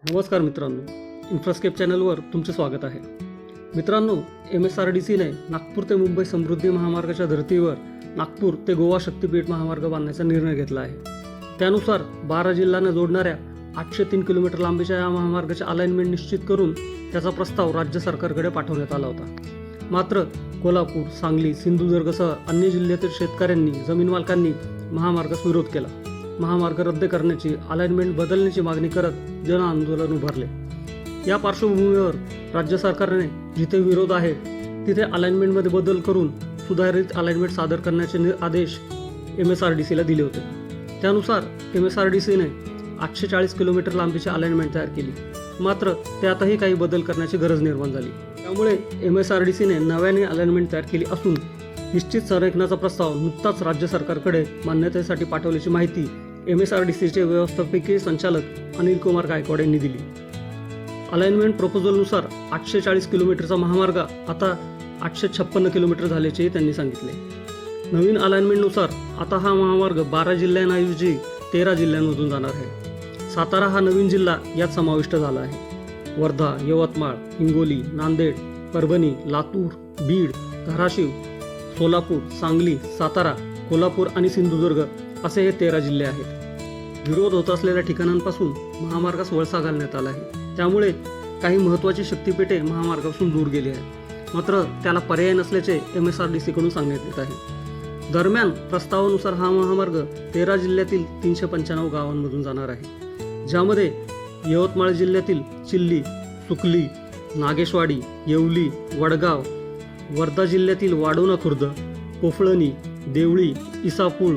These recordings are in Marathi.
नमस्कार मित्रांनो, इन्फ्रास्केप चॅनलवर तुमचे स्वागत आहे. मित्रांनो, MSRDCने नागपूर ते मुंबई समृद्धी महामार्गाच्या धर्तीवर नागपूर ते गोवा शक्तीपीठ महामार्ग बांधण्याचा निर्णय घेतला आहे. त्यानुसार 12 जिल्ह्यांना जोडणाऱ्या 803 किलोमीटर लांबीच्या या महामार्गाचे अलाइनमेंट निश्चित करून त्याचा प्रस्ताव राज्य सरकारकडे पाठवण्यात आला होता. मात्र कोल्हापूर, सांगली, सिंधुदुर्गसह अन्य जिल्ह्यातील शेतकऱ्यांनी, जमीन मालकांनी महामार्गास विरोध केला. महामार्ग रद्द करण्याची, अलाइनमेंट बदलण्याची मागणी करत जन आंदोलन उभारले. या पार्श्वभूमीवर राज्य सरकारने जिथे विरोध आहे तिथे अलाइनमेंटमध्ये बदल करून सुधारित अलाइनमेंट सादर करण्याचे आदेश MSRDCला दिले होते. त्यानुसार MSRDCने 840 किलोमीटर लांबीची अलाइनमेंट तयार केली. मात्र त्यातही काही बदल करण्याची गरज निर्माण झाली. त्यामुळे MSRDCने नव्याने अलाइनमेंट तयार केली असून निश्चित संरेखनाचा प्रस्ताव नुकताच राज्य सरकारकडे मान्यतेसाठी पाठवल्याची माहिती MSRDCचे व्यवस्थापकीय संचालक अनिल कुमार गायकवाड यांनी दिली. अलाइनमेंट प्रपोजलनुसार 840 किलोमीटरचा महामार्ग आता 856 किलोमीटर झाल्याचे त्यांनी सांगितले. नवीन अलाइनमेंटनुसार आता हा महामार्ग 12 जिल्ह्यांऐवजी 13 जिल्ह्यांमधून जाणार आहे. सातारा हा नवीन जिल्हा यात समाविष्ट झाला आहे. वर्धा, यवतमाळ, हिंगोली, नांदेड, परभणी, लातूर, बीड, धाराशिव, सोलापूर, सांगली, सातारा, कोल्हापूर आणि सिंधुदुर्ग असे हे 13 जिल्हे आहेत. विरोध होत असलेल्या ठिकाणांपासून महामार्गास वळसा घालण्यात आला आहे. त्यामुळे काही महत्त्वाची शक्तिपीठे महामार्गापासून दूर गेली आहेत. मात्र त्याला पर्याय नसल्याचे MSRDCकडून सांगण्यात येत आहे. दरम्यान प्रस्तावानुसार हा महामार्ग 13 जिल्ह्यातील 395 गावांमधून जाणार आहे, ज्यामध्ये यवतमाळ जिल्ह्यातील चिल्ली, सुकली, नागेशवाडी, येवली, वडगाव, वर्धा जिल्ह्यातील वाडोना खुर्द, कोफळणी, देवळी, इसापूर,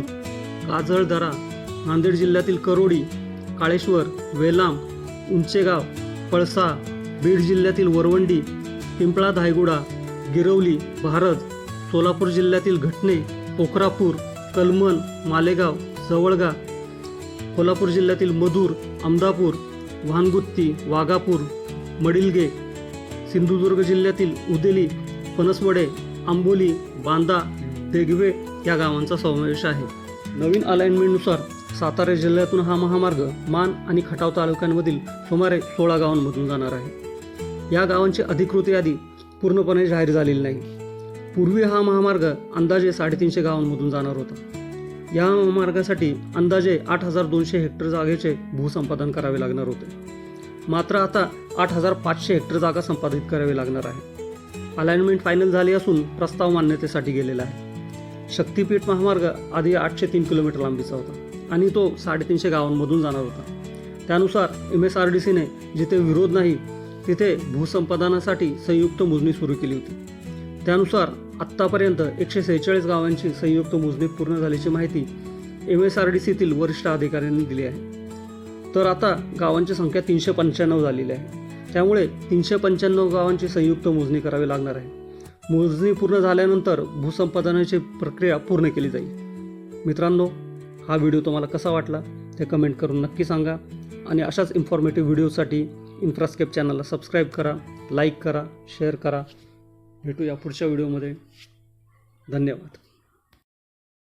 काजळदरा, नांदेड जिल्ह्यातील करोडी, काळेश्वर, वेलाम, उंचेगाव, पळसा, बीड जिल्ह्यातील वरवंडी, पिंपळा धायगुडा, गिरवली, भारत, सोलापूर जिल्ह्यातील घटणे, पोखरापूर, कलमन, मालेगाव, जवळगा, कोल्हापूर जिल्ह्यातील मधूर, अमदापूर, वाहनगुत्ती, वाघापूर, मडिलगे, सिंधुदुर्ग जिल्ह्यातील उदेली, पनसवडे, आंबोली, बांदा, देगवे या गावांचा समावेश आहे. नवीन अलाइनमेंटनुसार सातारा जिल्ह्यातून हा महामार्ग मान आणि खटाव तालुक्यांमधील सुमारे 16 गावांमधून जाणार आहे. या गावांची अधिकृत यादी पूर्णपणे जाहीर झालेली नाही. पूर्वी हा महामार्ग अंदाजे 350 गावांमधून जाणार होता. या महामार्गासाठी अंदाजे 8200 हेक्टर जागेचे भूसंपादन करावे लागणार होते. मात्र आता 8500 हेक्टर जागा संपादित करावी लागणार आहे. अलाइनमेंट फायनल झाली असून प्रस्ताव मान्यतेसाठी गेलेला आहे. शक्तीपीठ महामार्ग आधी 803 किलोमीटर लांबीचा होता आणि तो 350 गावांमधून जाणार होता. त्यानुसार MSRDCने जिथे विरोध नाही तिथे भूसंपादनासाठी संयुक्त मोजणी सुरू केली होती. त्यानुसार आत्तापर्यंत 146 गावांची संयुक्त मोजणी पूर्ण झाल्याची माहिती MSRDCतील वरिष्ठ अधिकाऱ्यांनी दिली आहे. तर आता गावांची संख्या 395 झालेली आहे. त्यामुळे 395 गावांची संयुक्त मोजणी करावी लागणार आहे. मोजणी पूर्ण झाल्यानंतर भूसंपादनाची प्रक्रिया पूर्ण केली जाईल. मित्रांनो, हा व्हिडिओ तुम्हाला कसा वाटला ते कमेंट करून नक्की सांगा आणि अशाच इन्फॉर्मेटिव्ह व्हिडिओसाठी इन्फ्रास्केप चॅनलला सबस्क्राईब करा, लाईक करा, शेअर करा. भेटूया पुढच्या व्हिडिओमध्ये. धन्यवाद.